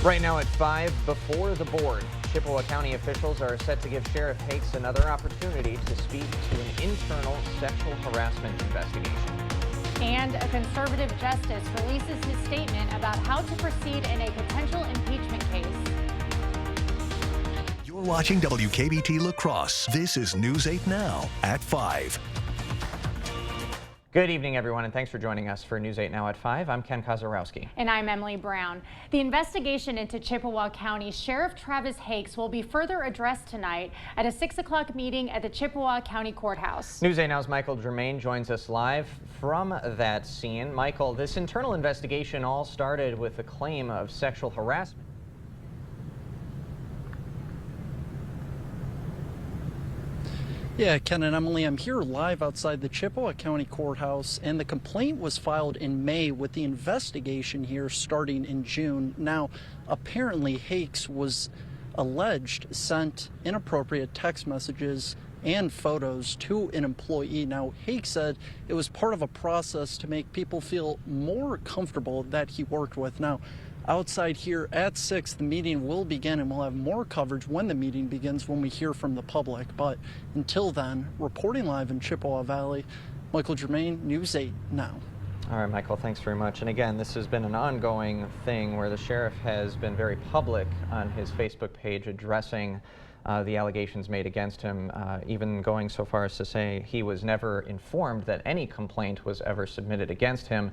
Right now at 5, before the board, Chippewa County officials are set to give Sheriff Hakes another opportunity to speak to an internal sexual harassment investigation. And a conservative justice releases his statement about how to proceed in a potential impeachment case. You're watching WKBT La Crosse. This is News 8 Now at 5. Good evening, everyone, and thanks for joining us for News 8 Now at 5. I'm Ken Kozarowski. And I'm Emily Brown. The investigation into Chippewa County Sheriff Travis Hakes will be further addressed tonight at a 6 o'clock meeting at the Chippewa County Courthouse. News 8 Now's Michael Germain joins us live from that scene. Michael, this internal investigation all started with a claim of sexual harassment. Yeah, Ken and Emily, I'm here live outside the Chippewa County Courthouse, and the complaint was filed in May with the investigation here starting in June. Now, apparently Hakes was alleged sent inappropriate text messages and photos to an employee. Now, Hakes said it was part of a process to make people feel more comfortable that he worked with. Now, outside here at 6, the meeting will begin, and we'll have more coverage when the meeting begins when we hear from the public. But until then, reporting live in Chippewa Valley, Michael Germain, News 8 Now. All right, Michael, thanks very much. And again, this has been an ongoing thing where the sheriff has been very public on his Facebook page addressing the allegations made against him, even going so far as to say he was never informed that any complaint was ever submitted against him.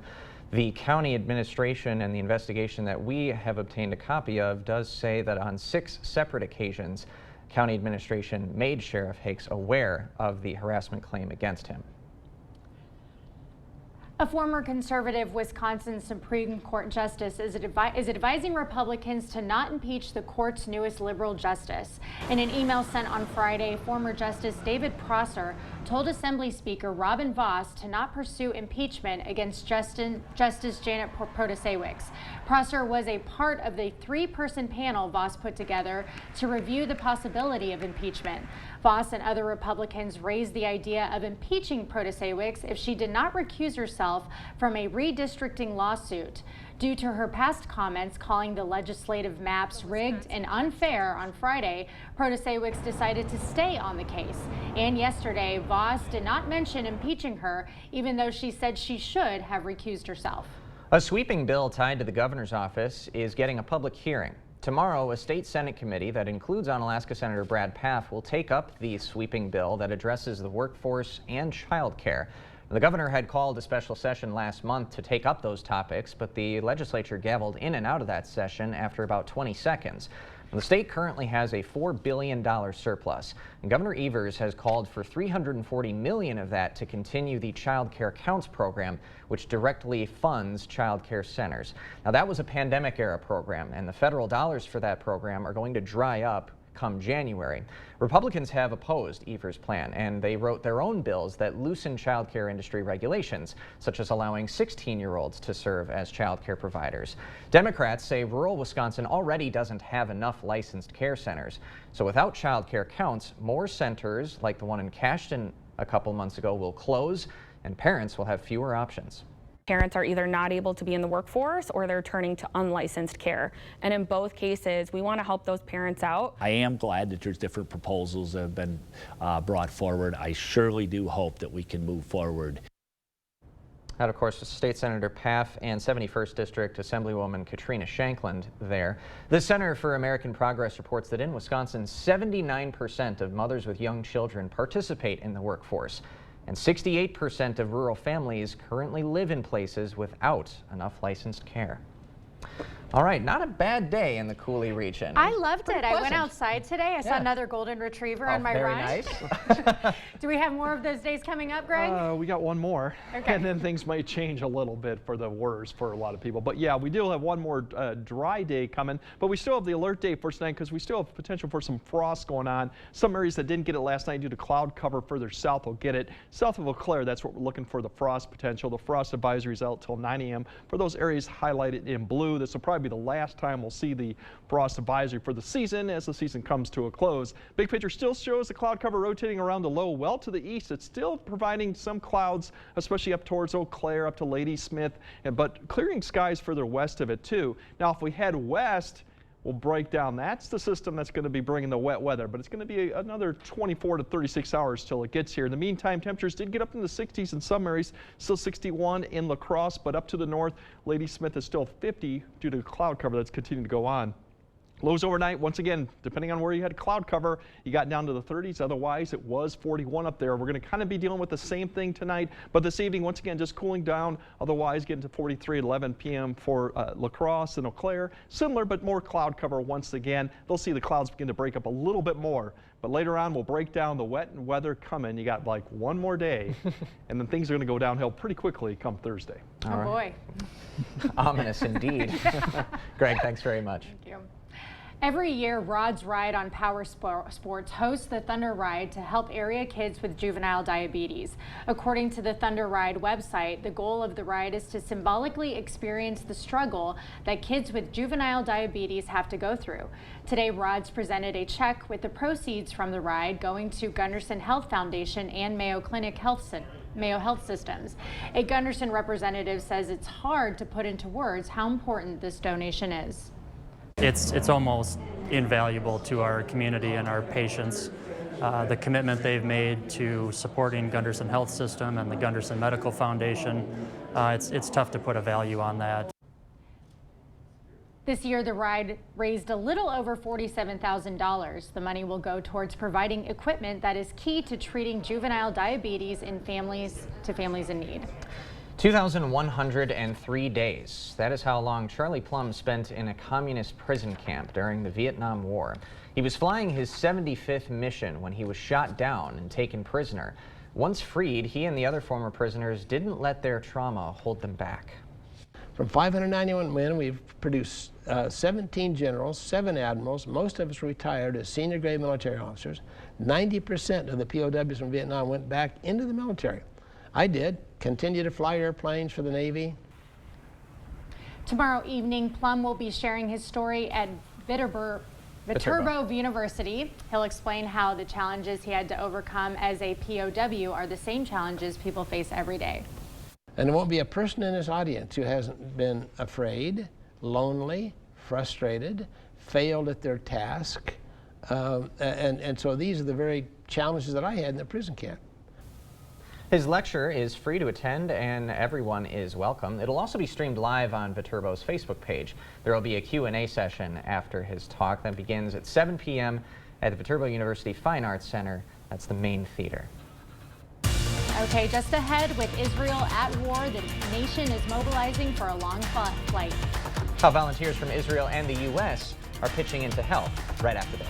The county administration and the investigation that we have obtained a copy of does say that on 6 separate occasions, county administration made Sheriff Hakes aware of the harassment claim against him. A former conservative Wisconsin Supreme Court justice is advising Republicans to not impeach the court's newest liberal justice. In an email sent on Friday, former Justice David Prosser told Assembly Speaker Robin Vos to not pursue impeachment against Justice Janet Protasiewicz. Prosser was a part of the 3-person panel Vos put together to review the possibility of impeachment. Vos and other Republicans raised the idea of impeaching Protasiewicz if she did not recuse herself from a redistricting lawsuit. Due to her past comments calling the legislative maps rigged and unfair on Friday, Protasiewicz decided to stay on the case. And yesterday, Vos did not mention impeaching her, even though she said she should have recused herself. A sweeping bill tied to the governor's office is getting a public hearing. Tomorrow, a state Senate committee that includes Onalaska Senator Brad Pfaff will take up the sweeping bill that addresses the workforce and child care. The governor had called a special session last month to take up those topics, but the legislature gavelled in and out of that session after about 20 seconds. The state currently has a $4 billion surplus, and Governor Evers has called for $340 million of that to continue the Child Care Counts program, which directly funds child care centers. Now, that was a pandemic-era program, and the federal dollars for that program are going to dry up come January. Republicans have opposed Evers' plan, and they wrote their own bills that loosen child care industry regulations, such as allowing 16-year-olds to serve as child care providers. Democrats say rural Wisconsin already doesn't have enough licensed care centers. So without child care counts, more centers like the one in Cashton a couple months ago will close, and parents will have fewer options. Parents are either not able to be in the workforce or they're turning to unlicensed care. And in both cases, we want to help those parents out. I am glad that there's different proposals that have been brought forward. I surely do hope that we can move forward. And of course, State Senator Pfaff and 71st District Assemblywoman Katrina Shankland there. The Center for American Progress reports that in Wisconsin, 79% of mothers with young children participate in the workforce. And 68% of rural families currently live in places without enough licensed care. All right, not a bad day in the Coulee region. I loved it. Pleasant. I went outside today. I saw another golden retriever on my very ride. Nice. Do we have more of those days coming up, Greg? We got one more, okay. And then things might change a little bit for the worse for a lot of people. But yeah, we do have one more dry day coming, but we still have the alert day for tonight because we still have potential for some frost going on. Some areas that didn't get it last night due to cloud cover further south will get it. South of Eau Claire, that's what we're looking for, the frost potential. The frost advisory is out till 9 a.m. for those areas highlighted in blue. This will probably be the last time we'll see the frost advisory for the season as the season comes to a close. Big picture still shows the cloud cover rotating around the low well to the east. It's still providing some clouds, especially up towards Eau Claire, up to Ladysmith, but clearing skies further west of it too. Now, if we head west, will break down. That's the system that's going to be bringing the wet weather, but it's going to be another 24 to 36 hours till it gets here. In the meantime, temperatures did get up in the 60s in some areas, still 61 in La Crosse, but up to the north, Ladysmith is still 50 due to cloud cover that's continuing to go on. Lows overnight, once again, depending on where you had cloud cover, you got down to the 30s. Otherwise, it was 41 up there. We're going to kind of be dealing with the same thing tonight, but this evening, once again, just cooling down. Otherwise, getting to 43 at 11 p.m. for La Crosse and Eau Claire. Similar, but more cloud cover once again. They'll see the clouds begin to break up a little bit more. But later on, we'll break down the wet and weather coming. You got like one more day, and then things are going to go downhill pretty quickly come Thursday. Oh, boy. Ominous indeed. Greg, thanks very much. Thank you. Every year, Rod's Ride on Power Sports hosts the Thunder Ride to help area kids with juvenile diabetes. According to the Thunder Ride website, the goal of the ride is to symbolically experience the struggle that kids with juvenile diabetes have to go through. Today, Rod's presented a check with the proceeds from the ride going to Gunderson Health Foundation and Mayo Clinic Mayo Health Systems. A Gunderson representative says it's hard to put into words how important this donation is. It's almost invaluable to our community and our patients. The commitment they've made to supporting Gunderson Health System and the Gunderson Medical Foundation, it's tough to put a value on that. This year, the ride raised a little over $47,000. The money will go towards providing equipment that is key to treating juvenile diabetes in families in need. 2,103 days. That is how long Charlie Plumb spent in a communist prison camp during the Vietnam War. He was flying his 75th mission when he was shot down and taken prisoner. Once freed, he and the other former prisoners didn't let their trauma hold them back. From 591 men, we've produced 17 generals, 7 admirals. Most of us retired as senior grade military officers. 90% of the POWs from Vietnam went back into the military. I did. Continue to fly airplanes for the Navy. Tomorrow evening, Plumb will be sharing his story at Viterbo University. He'll explain how the challenges he had to overcome as a POW are the same challenges people face every day. And there won't be a person in this audience who hasn't been afraid, lonely, frustrated, failed at their task. And so these are the very challenges that I had in the prison camp. His lecture is free to attend and everyone is welcome. It'll also be streamed live on Viterbo's Facebook page. There will be a Q&A session after his talk that begins at 7 p.m. at the Viterbo University Fine Arts Center. That's the main theater. Okay, just ahead, with Israel at war, the nation is mobilizing for a long flight. How volunteers from Israel and the U.S. are pitching into health right after this.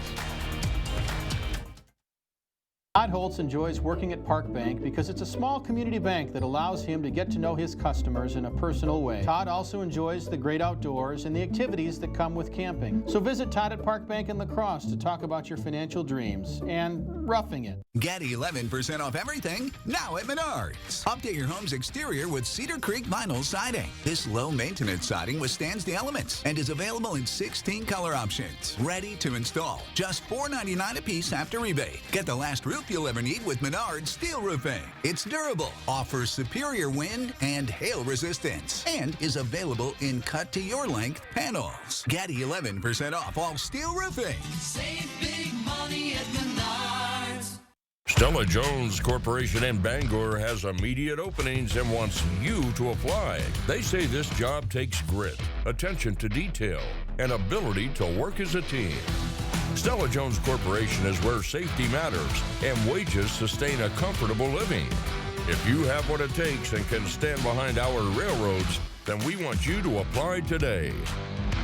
Todd Holtz enjoys working at Park Bank because it's a small community bank that allows him to get to know his customers in a personal way. Todd also enjoys the great outdoors and the activities that come with camping. So visit Todd at Park Bank in La Crosse to talk about your financial dreams and roughing it. Get 11% off everything now at Menards. Update your home's exterior with Cedar Creek vinyl siding. This low-maintenance siding withstands the elements and is available in 16 color options. Ready to install. Just $4.99 a piece after rebate. Get the last roof you'll ever need with Menards Steel Roofing. It's durable, offers superior wind and hail resistance, and is available in cut-to-your-length panels. Get 11% off all steel roofing. Save big money at Menards. Stella Jones Corporation in Bangor has immediate openings and wants you to apply. They say this job takes grit, attention to detail, and ability to work as a team. Stella Jones Corporation is where safety matters and wages sustain a comfortable living. If you have what it takes and can stand behind our railroads, then we want you to apply today.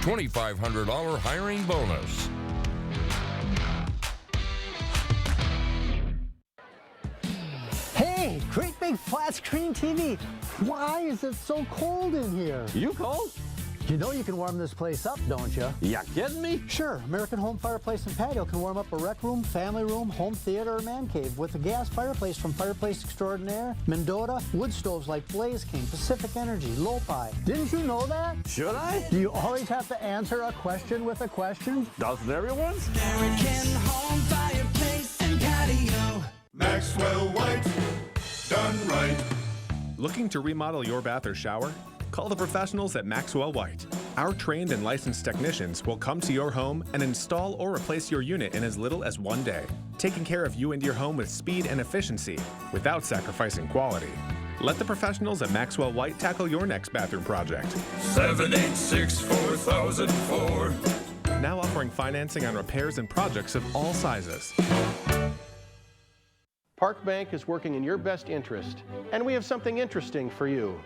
$2,500 hiring bonus. Hey, great big flat screen TV. Why is it so cold in here? You cold? You know you can warm this place up, don't you? You kidding me? Sure. American Home Fireplace and Patio can warm up a rec room, family room, home theater, or man cave with a gas fireplace from Fireplace Extraordinaire, Mendota, wood stoves like Blaze King, Pacific Energy, Lopi. Didn't you know that? Should I? Do you always have to answer a question with a question? Doesn't everyone? American Home Fireplace and Patio. Maxwell White, done right. Looking to remodel your bath or shower? Call the professionals at Maxwell White. Our trained and licensed technicians will come to your home and install or replace your unit in as little as 1 day, taking care of you and your home with speed and efficiency without sacrificing quality. Let the professionals at Maxwell White tackle your next bathroom project. 786-4004. Now offering financing on repairs and projects of all sizes. Park Bank is working in your best interest, and we have something interesting for you.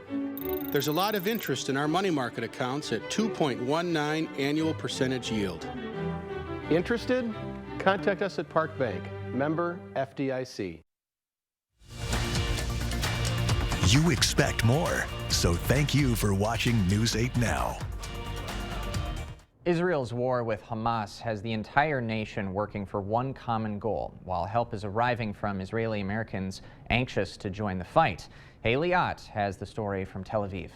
There's a lot of interest in our money market accounts at 2.19 annual percentage yield. Interested? Contact us at Park Bank, member FDIC. You expect more, so thank you for watching News 8 Now. Israel's war with Hamas has the entire nation working for one common goal, while help is arriving from Israeli Americans anxious to join the fight. Haley Ott has the story from Tel Aviv.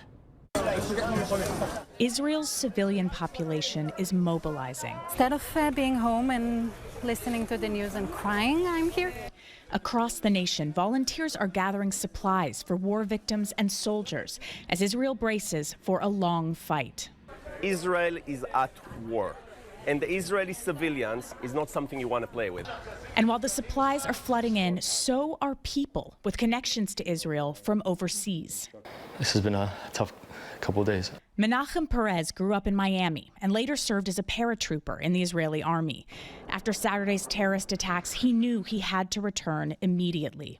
Israel's civilian population is mobilizing. Instead of being home and listening to the news and crying, I'm here. Across the nation, volunteers are gathering supplies for war victims and soldiers as Israel braces for a long fight. Israel is at war, and the Israeli civilians is not something you want to play with. And while the supplies are flooding in, so are people with connections to Israel from overseas. This has been a tough couple of days. Menachem Perez grew up in Miami and later served as a paratrooper in the Israeli army. After Saturday's terrorist attacks, he knew he had to return immediately.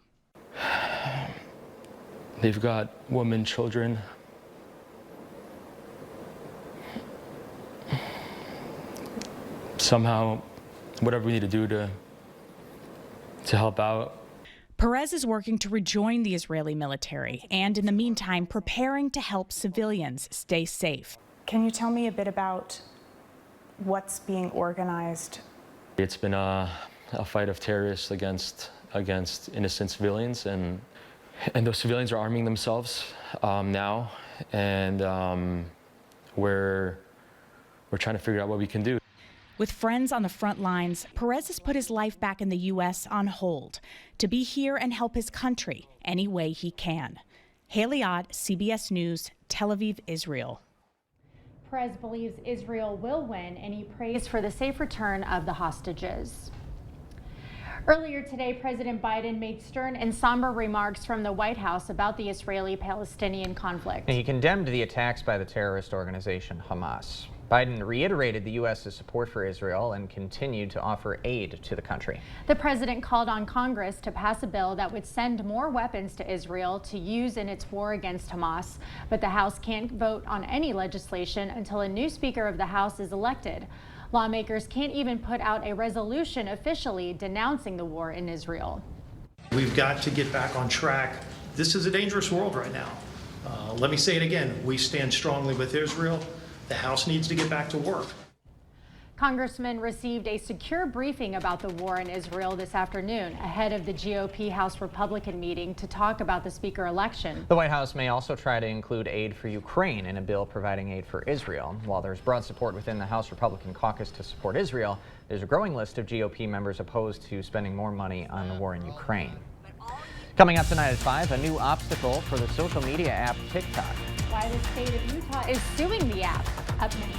They've got women, children. Somehow, whatever we need to do to help out. Perez is working to rejoin the Israeli military and, in the meantime, preparing to help civilians stay safe. Can you tell me a bit about what's being organized? It's been a fight of terrorists against innocent civilians, and those civilians are arming themselves now, and we're trying to figure out what we can do. With friends on the front lines, Perez has put his life back in the U.S. on hold to be here and help his country any way he can. Haley Ott, CBS News, Tel Aviv, Israel. Perez believes Israel will win, and he prays for the safe return of the hostages. Earlier today, President Biden made stern and somber remarks from the White House about the Israeli-Palestinian conflict. He condemned the attacks by the terrorist organization Hamas. Biden reiterated the U.S.'s support for Israel and continued to offer aid to the country. The president called on Congress to pass a bill that would send more weapons to Israel to use in its war against Hamas. But the House can't vote on any legislation until a new Speaker of the House is elected. Lawmakers can't even put out a resolution officially denouncing the war in Israel. We've got to get back on track. This is a dangerous world right now. Let me say it again. We stand strongly with Israel. The House needs to get back to work. Congressmen received a secure briefing about the war in Israel this afternoon ahead of the GOP House Republican meeting to talk about the Speaker election. The White House may also try to include aid for Ukraine in a bill providing aid for Israel. While there's broad support within the House Republican caucus to support Israel, there's a growing list of GOP members opposed to spending more money on the war in Ukraine. Coming up tonight at 5, a new obstacle for the social media app TikTok. Why the state of Utah is suing the app. Up next.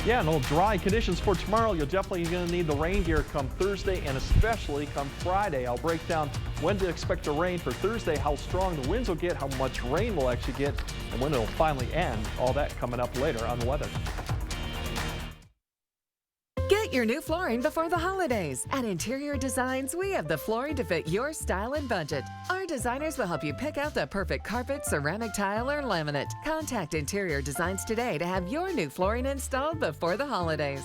Yeah, no dry conditions for tomorrow. You're definitely going to need the rain gear come Thursday and especially come Friday. I'll break down when to expect the rain for Thursday, how strong the winds will get, how much rain we'll actually get, and when it'll finally end. All that coming up later on the weather. Get your new flooring before the holidays. At Interior Designs, we have the flooring to fit your style and budget. Our designers will help you pick out the perfect carpet, ceramic tile, or laminate. Contact Interior Designs today to have your new flooring installed before the holidays.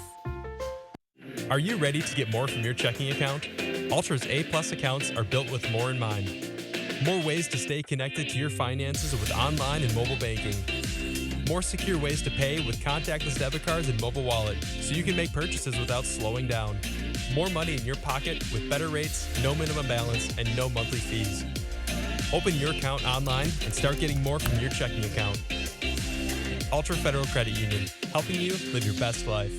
Are you ready to get more from your checking account? Altra's A+ accounts are built with more in mind. More ways to stay connected to your finances with online and mobile banking. More secure ways to pay with contactless debit cards and mobile wallet, so you can make purchases without slowing down. More money in your pocket with better rates, no minimum balance, and no monthly fees. Open your account online and start getting more from your checking account. Altra Federal Credit Union, helping you live your best life.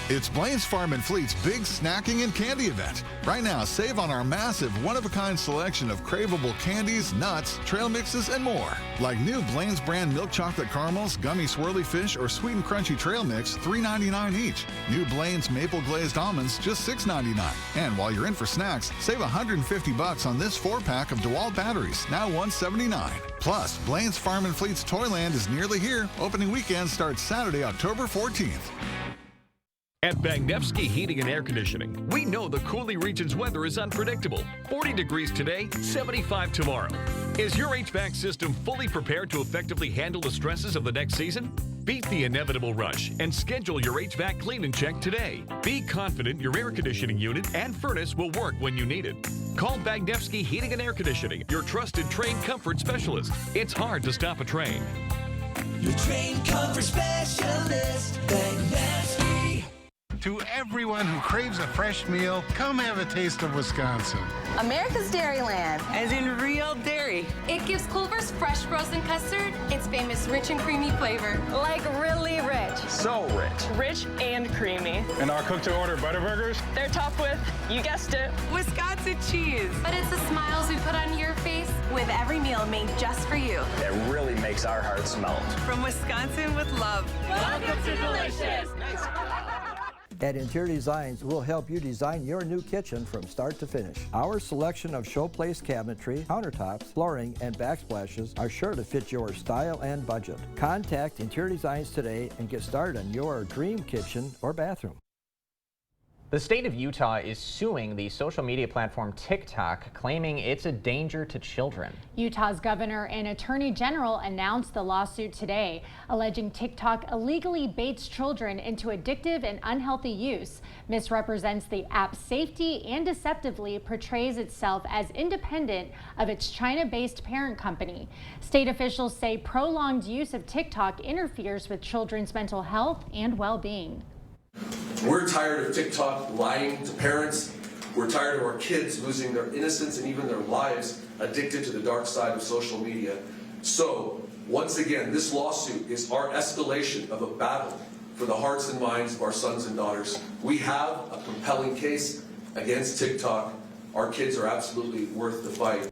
It's Blaine's Farm and Fleet's big snacking and candy event. Right now, save on our massive one-of-a-kind selection of craveable candies, nuts, trail mixes, and more. Like new Blaine's brand milk chocolate caramels, gummy swirly fish, or sweet and crunchy trail mix, $3.99 each. New Blaine's maple glazed almonds, just $6.99. And while you're in for snacks, save $150 on this 4-pack of DeWalt batteries, now $179. Plus, Blaine's Farm and Fleet's Toyland is nearly here. Opening weekend starts Saturday, October 14th. At Bagnevsky Heating and Air Conditioning, we know the Coulee region's weather is unpredictable. 40 degrees today, 75 tomorrow. Is your HVAC system fully prepared to effectively handle the stresses of the next season? Beat the inevitable rush and schedule your HVAC clean and check today. Be confident your air conditioning unit and furnace will work when you need it. Call Bagnevsky Heating and Air Conditioning, your trusted trained comfort specialist. It's hard to stop a train. Your trained comfort specialist, Bagnevsky. To everyone who craves a fresh meal, come have a taste of Wisconsin. America's Dairyland. As in real dairy. It gives Culver's fresh frozen custard its famous rich and creamy flavor. Like really rich. So rich. Rich and creamy. And our cook-to-order Butterburgers? They're topped with, you guessed it, Wisconsin cheese. But it's the smiles we put on your face with every meal made just for you. That really makes our hearts melt. From Wisconsin with love. Welcome to Delicious. At Interior Designs, we'll help you design your new kitchen from start to finish. Our selection of showplace cabinetry, countertops, flooring, and backsplashes are sure to fit your style and budget. Contact Interior Designs today and get started on your dream kitchen or bathroom. The state of Utah is suing the social media platform TikTok, claiming it's a danger to children. Utah's governor and attorney general announced the lawsuit today, alleging TikTok illegally baits children into addictive and unhealthy use, misrepresents the app's safety, and deceptively portrays itself as independent of its China-based parent company. State officials say prolonged use of TikTok interferes with children's mental health and well-being. We're tired of TikTok lying to parents. We're tired of our kids losing their innocence and even their lives addicted to the dark side of social media. So, once again, this lawsuit is our escalation of a battle for the hearts and minds of our sons and daughters. We have a compelling case against TikTok. Our kids are absolutely worth the fight.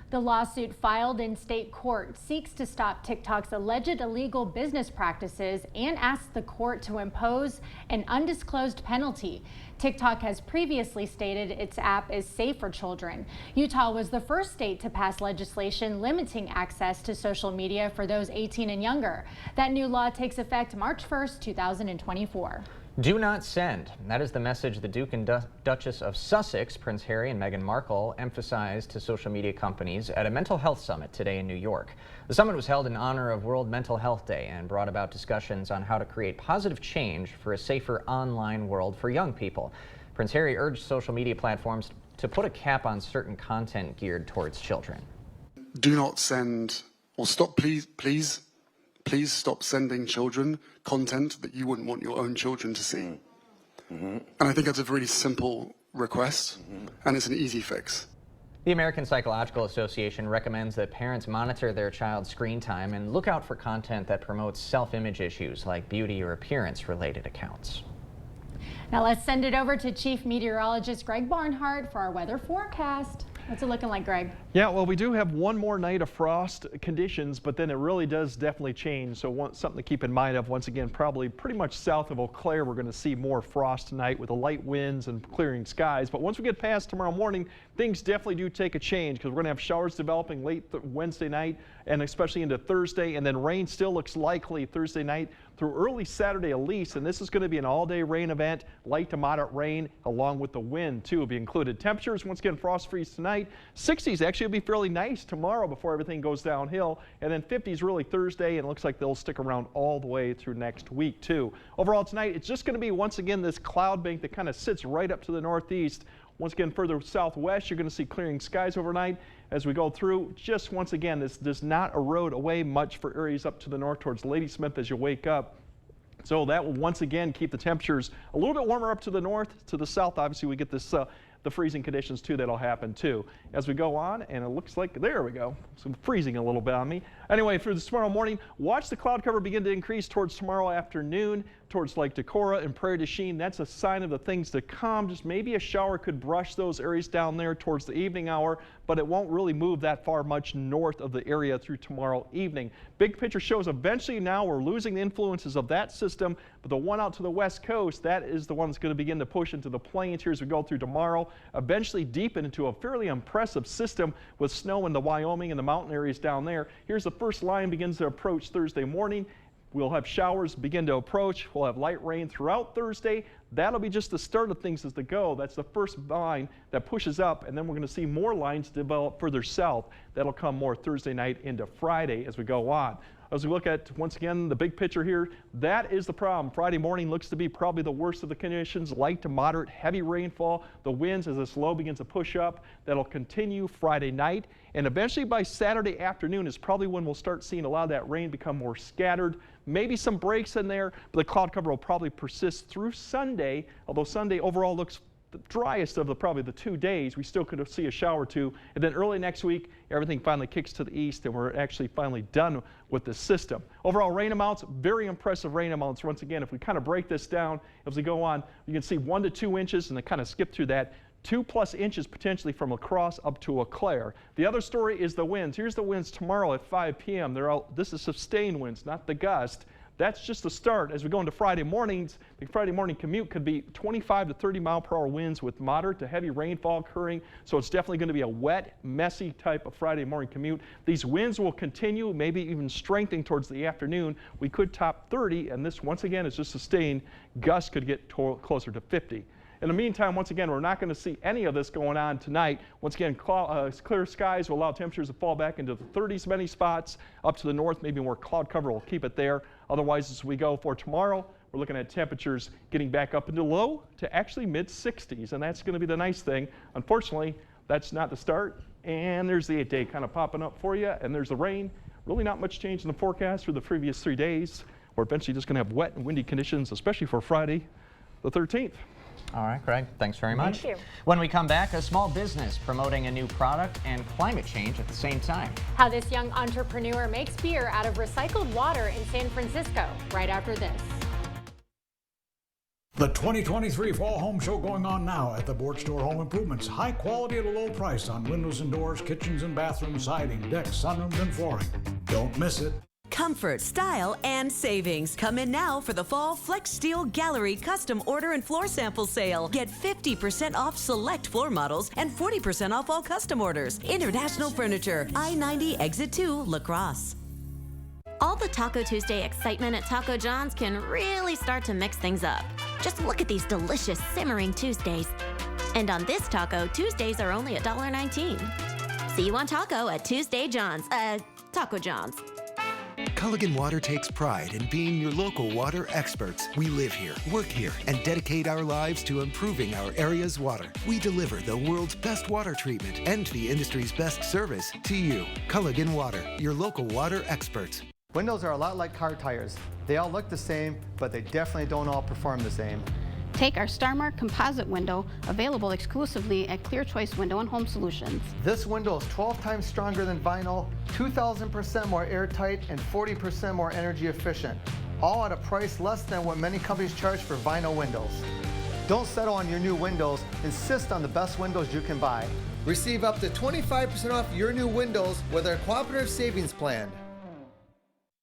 The lawsuit filed in state court seeks to stop TikTok's alleged illegal business practices and asks the court to impose an undisclosed penalty. TikTok has previously stated its app is safe for children. Utah was the first state to pass legislation limiting access to social media for those 18 and younger. That new law takes effect March 1st, 2024. Do not send. That is the message the Duke and Duchess of Sussex, Prince Harry and Meghan Markle, emphasized to social media companies at a mental health summit today in New York. The summit was held in honor of World Mental Health Day and brought about discussions on how to create positive change for a safer online world for young people. Prince Harry urged social media platforms to put a cap on certain content geared towards children. Do not send, or stop, please stop sending children content that you wouldn't want your own children to see. And I think that's a really simple request, and it's an easy fix. The American Psychological Association recommends that parents monitor their child's screen time and look out for content that promotes self-image issues like beauty or appearance-related accounts. Now let's send it over to Chief Meteorologist Greg Barnhart for our weather forecast. What's it looking like, Greg? Yeah, well, we do have one more night of frost conditions, but then it really does definitely change. So something to keep in mind of, once again, probably pretty much south of Eau Claire, we're going to see more frost tonight with the light winds and clearing skies. But once we get past tomorrow morning, things definitely do take a change because we're going to have showers developing late Wednesday night and especially into Thursday. And then rain still looks likely Thursday night through early Saturday at least. And this is going to be an all-day rain event, light to moderate rain, along with the wind, too, will be included. Temperatures, once again, frost freeze tonight. 60s actually will be fairly nice tomorrow before everything goes downhill. And then 50s really Thursday, and it looks like they'll stick around all the way through next week, too. Overall tonight, it's just going to be, once again, this cloud bank that kind of sits right up to the northeast. Once again, further southwest, you're going to see clearing skies overnight as we go through. Just once again, this does not erode away much for areas up to the north towards Ladysmith as you wake up. So that will once again keep the temperatures a little bit warmer up to the north. To the south, obviously, we get this the freezing conditions too that'll happen too as we go on, and it looks like there we go, some freezing a little bit on me. Anyway, through this tomorrow morning, watch the cloud cover begin to increase towards tomorrow afternoon. towards Lake Decorah and Prairie du Chien. That's a sign of the things to come. Just maybe a shower could brush those areas down there towards the evening hour, but it won't really move that far much north of the area through tomorrow evening. Big picture shows eventually now we're losing the influences of that system, but the one out to the west coast, that is the one that's going to begin to push into the plains here as we go through tomorrow, eventually deepen into a fairly impressive system with snow in the Wyoming and the mountain areas down there. Here's the first line begins to approach Thursday morning. We'll have showers begin to approach. We'll have light rain throughout Thursday. That'll be just the start of things as they go. That's the first line that pushes up, and then we're going to see more lines develop further south. That'll come more Thursday night into Friday as we go on. As we look at, once again, the big picture here, that is the problem. Friday morning looks to be probably the worst of the conditions, light to moderate, heavy rainfall. The winds, as this low begins to push up, that'll continue Friday night. And eventually by Saturday afternoon is probably when we'll start seeing a lot of that rain become more scattered. Maybe some breaks in there, but the cloud cover will probably persist through Sunday, although Sunday overall looks the driest of probably the 2 days. We still could see a shower or two, and then early next week everything finally kicks to the east and we're actually finally done with the system. Overall rain amounts, very impressive rain amounts. Once again, if we kind of break this down as we go on, you can see 1 to 2 inches and then kind of skip through that. 2+ inches potentially from La Crosse up to Eau Claire. The other story is the winds. Here's the winds tomorrow at 5 p.m. This is sustained winds, not the gust. That's just the start. As we go into Friday mornings, the Friday morning commute could be 25 to 30 mile per hour winds with moderate to heavy rainfall occurring. So it's definitely going to be a wet, messy type of Friday morning commute. These winds will continue, maybe even strengthening towards the afternoon. We could top 30, and this once again is just sustained. Gusts could get closer to 50. In the meantime, once again, we're not going to see any of this going on tonight. Once again, clear skies will allow temperatures to fall back into the 30s many spots. Up to the north, maybe more cloud cover will keep it there. Otherwise, as we go for tomorrow, we're looking at temperatures getting back up into low to actually mid-60s, and that's going to be the nice thing. Unfortunately, that's not the start, and there's the 8-day kind of popping up for you, and there's the rain. Really not much change in the forecast for the previous 3 days. We're eventually just going to have wet and windy conditions, especially for Friday the 13th. All right, Craig, thanks very much. Thank you. When we come back, a small business promoting a new product and climate change at the same time. How this young entrepreneur makes beer out of recycled water in San Francisco, right after this. The 2023 Fall Home Show going on now at the Board Store Home Improvements. High quality at a low price on windows and doors, kitchens and bathrooms, siding, decks, sunrooms, and flooring. Don't miss it. Comfort, style, and savings. Come in now for the Fall Flex Steel Gallery Custom Order and Floor Sample Sale. Get 50% off select floor models and 40% off all custom orders. International Furniture, I-90 Exit 2, La Crosse. All the Taco Tuesday excitement at Taco John's can really start to mix things up. Just look at these delicious simmering Tuesdays. And on this taco, Tuesdays are only $1.19. See you on taco at Tuesday John's, Taco John's. Culligan Water takes pride in being your local water experts. We live here, work here, and dedicate our lives to improving our area's water. We deliver the world's best water treatment and the industry's best service to you. Culligan Water, your local water experts. Windows are a lot like car tires. They all look the same, but they definitely don't all perform the same. Take our StarMark composite window, available exclusively at Clear Choice Window and Home Solutions. This window is 12 times stronger than vinyl, 2,000% more airtight, and 40% more energy efficient. All at a price less than what many companies charge for vinyl windows. Don't settle on your new windows. Insist on the best windows you can buy. Receive up to 25% off your new windows with our Cooperative Savings Plan.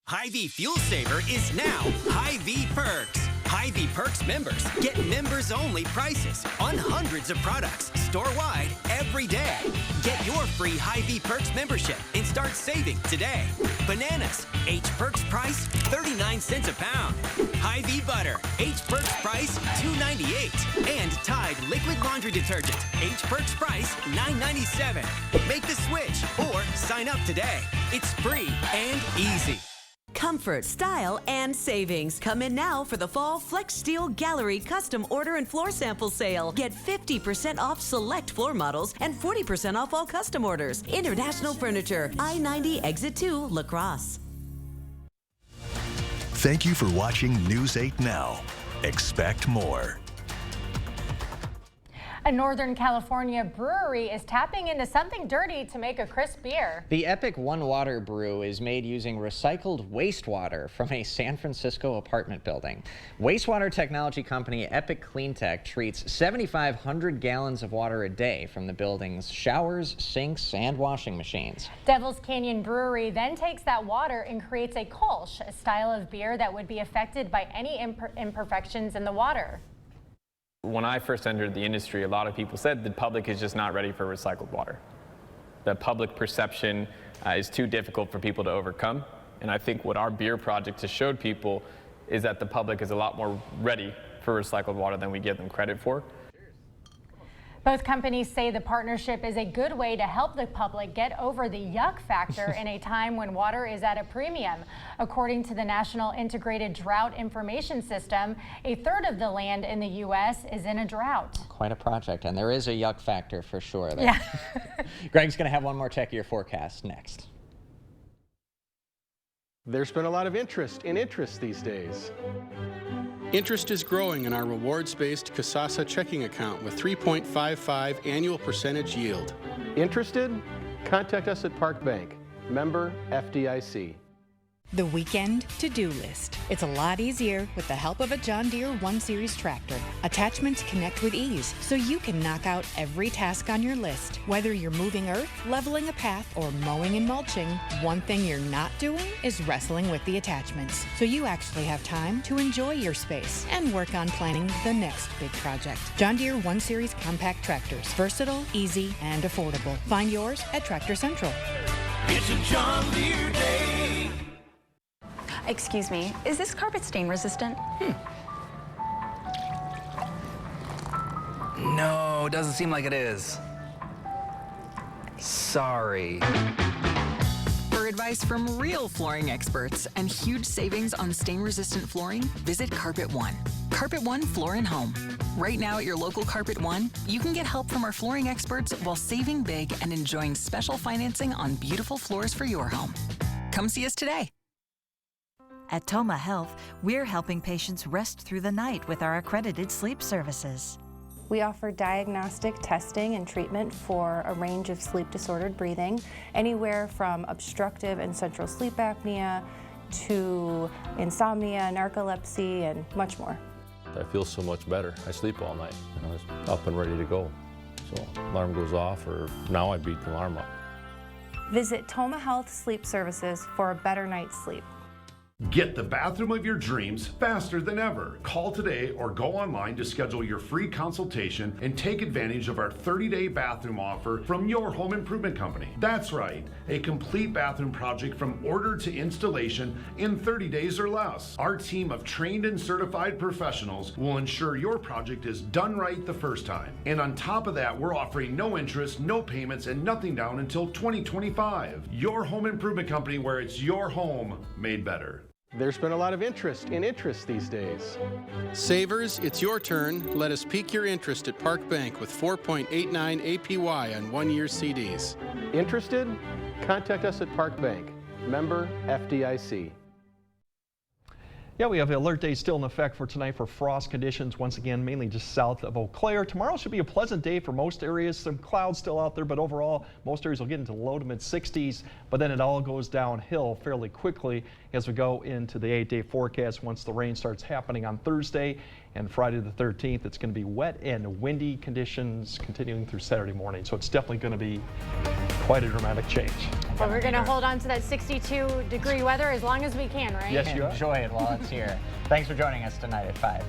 Hy-Vee Fuel Saver is now Hy-Vee Perks. Hy-Vee Perks members get members-only prices on hundreds of products store-wide every day. Get your free Hy-Vee Perks membership and start saving today. Bananas, H Perks price 39 cents a pound. Hy-Vee Butter, H Perks price $2.98. And Tide Liquid Laundry Detergent, H Perks price $9.97. Make the switch or sign up today. It's free and easy. Comfort, style, and savings. Come in now for the Fall Flex Steel Gallery Custom Order and Floor Sample Sale. Get 50% off select floor models and 40% off all custom orders. International Furniture, I-90 Exit 2, La Crosse. Thank you for watching News 8 Now. Expect more. A Northern California brewery is tapping into something dirty to make a crisp beer. The Epic One Water brew is made using recycled wastewater from a San Francisco apartment building. Wastewater technology company Epic Cleantech treats 7,500 gallons of water a day from the building's showers, sinks, and washing machines. Devil's Canyon Brewery then takes that water and creates a Kolsch, a style of beer that would be affected by any imperfections in the water. When I first entered the industry, a lot of people said the public is just not ready for recycled water. The public perception is too difficult for people to overcome. And I think what our beer project has showed people is that the public is a lot more ready for recycled water than we give them credit for. Both companies say the partnership is a good way to help the public get over the yuck factor in a time when water is at a premium. According to the National Integrated Drought Information System, a third of the land in the U.S. is in a drought. Quite a project, and there is a yuck factor for sure there. Yeah. Greg's going to have one more check of your forecast next. There's been a lot of interest these days. Interest is growing in our rewards-based Kasasa checking account with 3.55 annual percentage yield. Interested? Contact us at Park Bank, member FDIC. The weekend to-do list. It's a lot easier with the help of a John Deere 1 Series tractor. Attachments connect with ease, so you can knock out every task on your list. Whether you're moving earth, leveling a path, or mowing and mulching, one thing you're not doing is wrestling with the attachments. So you actually have time to enjoy your space and work on planning the next big project. John Deere 1 Series compact tractors. Versatile, easy, and affordable. Find yours at Tractor Central. It's a John Deere day. Excuse me, is this carpet stain resistant? No, doesn't seem like it is. Sorry. For advice from real flooring experts and huge savings on stain-resistant flooring, visit Carpet One. Carpet One Floor and Home. Right now at your local Carpet One, you can get help from our flooring experts while saving big and enjoying special financing on beautiful floors for your home. Come see us today. At Toma Health, we're helping patients rest through the night with our accredited sleep services. We offer diagnostic testing and treatment for a range of sleep-disordered breathing, anywhere from obstructive and central sleep apnea to insomnia, narcolepsy, and much more. I feel so much better. I sleep all night. I was up and ready to go. So alarm goes off, or now I beat the alarm up. Visit Toma Health Sleep Services for a better night's sleep. Get the bathroom of your dreams faster than ever. Call today or go online to schedule your free consultation and take advantage of our 30-day bathroom offer from your home improvement company. That's right, a complete bathroom project from order to installation in 30 days or less. Our team of trained and certified professionals will ensure your project is done right the first time. And on top of that, we're offering no interest, no payments, and nothing down until 2025. Your home improvement company, where it's your home made better. There's been a lot of interest these days. Savers, it's your turn. Let us pique your interest at Park Bank with 4.89 APY on one-year CDs. Interested? Contact us at Park Bank, member FDIC. Yeah, we have the alert day still in effect for tonight for frost conditions. Once again, mainly just south of Eau Claire. Tomorrow should be a pleasant day for most areas. Some clouds still out there, but overall, most areas will get into low to mid 60s. But then it all goes downhill fairly quickly as we go into the 8-day forecast. Once the rain starts happening on Thursday and Friday the 13th, it's going to be wet and windy conditions continuing through Saturday morning. So it's definitely going to be quite a dramatic change. Well, we're going to hold on to that 62-degree weather as long as we can, right? Yes, you enjoy it while it's here. Thanks for joining us tonight at 5.